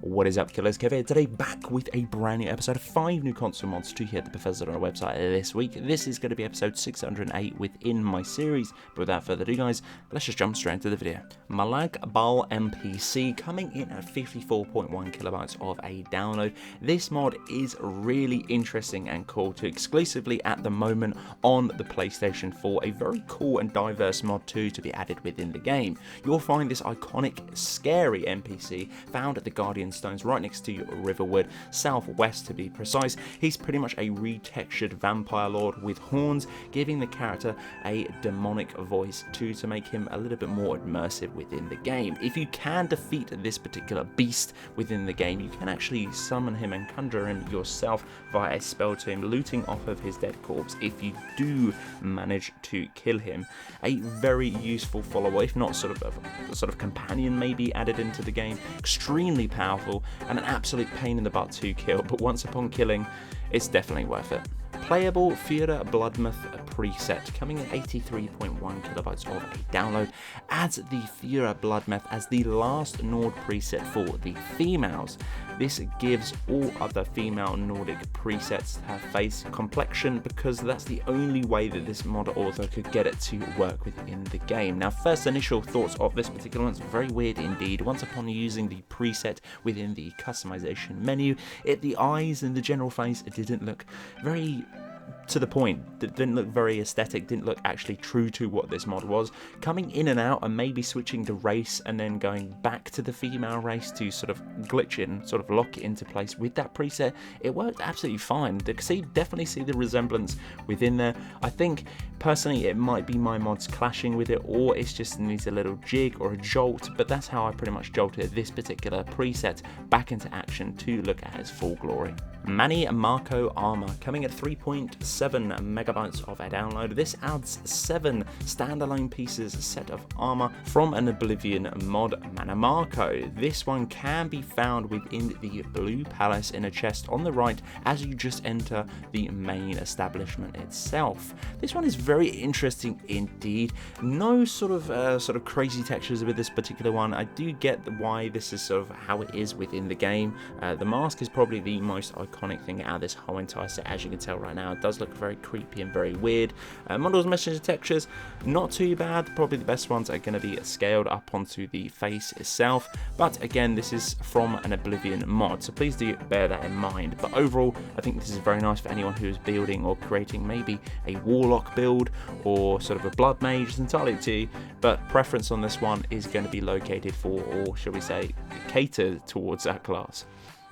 What is up, Killerkev here today, back with a brand new episode of 5 new console mods to hit the Bethesda on our website this week. This is going to be episode 608 within my series, but without further ado guys, let's just jump straight into the video. Molag Bal MPC coming in at 54.1 kilobytes of a download. This mod is really interesting and cool to exclusively at the moment on the PlayStation 4, a very cool and diverse mod too to be added within the game. You'll find this iconic, scary NPC found at the Guardian Stones right next to Riverwood, southwest to be precise. He's pretty much a retextured vampire lord with horns, giving the character a demonic voice too to make him a little bit more immersive within the game. If you can defeat this particular beast within the game, you can actually summon him and conjure him yourself via a spell tomb, looting off of his dead corpse if you do manage to kill him. A very useful follower, if not sort of companion maybe added into the game. Extremely powerful and an absolute pain in the butt to kill, but once upon killing, it's definitely worth it. Playable Fiera Bloodmeth preset coming in 83.1 kilobytes of a download adds the Fiera Bloodmeth as the last Nord preset for the females. This gives all other female Nordic presets her face complexion because that's the only way that this mod author could get it to work within the game. Now, first initial thoughts of this particular one's very weird indeed. Once upon using the preset within the customization menu, the eyes and the general face didn't look very to the point, it didn't look very aesthetic, didn't look actually true to what this mod was. Coming in and out and maybe switching the race and then going back to the female race to sort of glitch in, sort of lock it into place with that preset, it worked absolutely fine. Definitely see the resemblance within there. I think personally it might be my mods clashing with it, or it just needs a little jig or a jolt, but that's how I pretty much jolted this particular preset back into action to look at its full glory. Mannimarco armor coming at 3.7 megabytes of a download. This adds 7 standalone pieces set of armor from an Oblivion mod, Mannimarco. This one can be found within the Blue Palace in a chest on the right as you just enter the main establishment itself. This one is very interesting indeed. No sort of crazy textures with this particular one. I do get why this is sort of how it is within the game. The mask is probably the most iconic thing out of this whole entire set. As you can tell right now, it does look very creepy and very weird. Models messenger textures, not too bad. Probably the best ones are going to be scaled up onto the face itself, but again, this is from an Oblivion mod, so please do bear that in mind. But overall, I think this is very nice for anyone who is building or creating maybe a warlock build or sort of a blood mage. It's entirely up to you, but preference on this one is going to be located for, or shall we say, catered towards that class.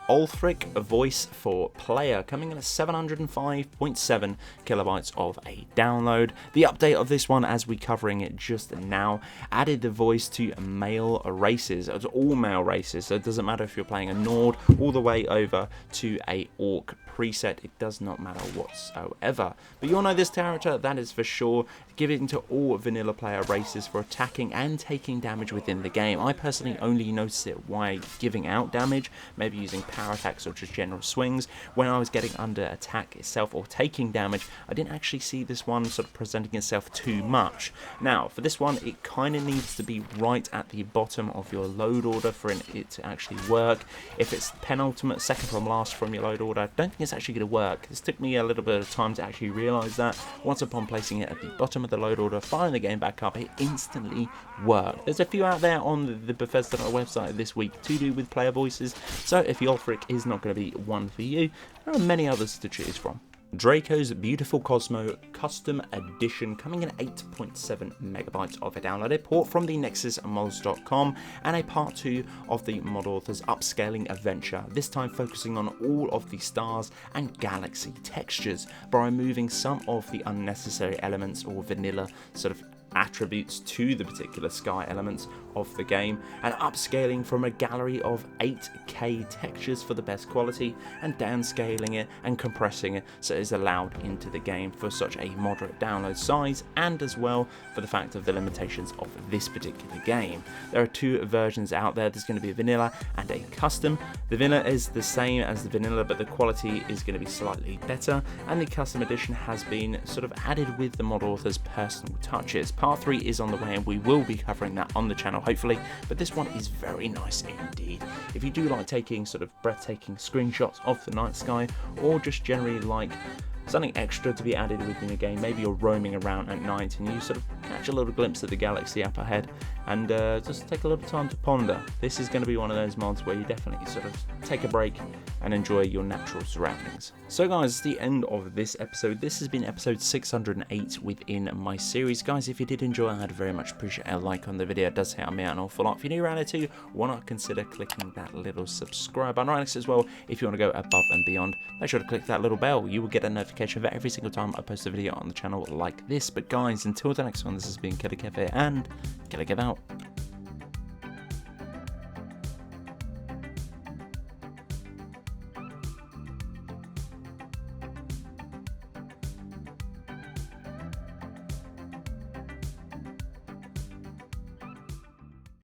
Ulfric voice for player coming in at 705.7 kilobytes of a download. The update of this one, as we're covering it just now, added the voice to male races. It's all male races, so it doesn't matter if you're playing a Nord all the way over to a Orc preset, it does not matter whatsoever. But you'll know this character, that is for sure. Give it to all vanilla player races for attacking and taking damage within the game. I personally only noticed it while giving out damage, maybe using power attacks or just general swings. When I was getting under attack itself or taking damage, I didn't actually see this one sort of presenting itself too much. Now, for this one, it kind of needs to be right at the bottom of your load order for it to actually work. If it's penultimate, second from last from your load order, I don't think it's actually going to work. This took me a little bit of time to actually realise that. Once upon placing it at the bottom of the load order, firing the game back up, it instantly worked. There's a few out there on the Bethesda website this week to do with player voices, so if Ulfric is not going to be one for you, there are many others to choose from. Draco's Beautiful Cosmo Custom Edition coming in at 8.7 megabytes of a download, a port from the hospitals.Com and a part 2 of the mod author's upscaling adventure, this time focusing on all of the stars and galaxy textures by removing some of the unnecessary elements or vanilla sort of attributes to the particular sky elements of the game, and upscaling from a gallery of 8K textures for the best quality and downscaling it and compressing it so it is allowed into the game for such a moderate download size, and as well for the fact of the limitations of this particular game. There are 2 versions out there. There's going to be a vanilla and a custom. The vanilla is the same as the vanilla, but the quality is going to be slightly better, and the custom edition has been sort of added with the mod author's personal touches. Part 3 is on the way, and we will be covering that on the channel hopefully, but this one is very nice indeed. If you do like taking sort of breathtaking screenshots of the night sky, or just generally like something extra to be added within the game, maybe you're roaming around at night and you sort of catch a little glimpse of the galaxy up ahead and just take a little time to ponder. This is going to be one of those mods where you definitely sort of take a break and enjoy your natural surroundings. So guys, it's the end of this episode. This has been episode 608 within my series. Guys, if you did enjoy, I'd very much appreciate a like on the video. It does help me out an awful lot. If you're new around here too, why not consider clicking that little subscribe button right next as well. If you want to go above and beyond, make sure to click that little bell. You will get a notification of every single time I post a video on the channel like this. But guys, until the next one, this has been Killerkev here, and Killerkev out.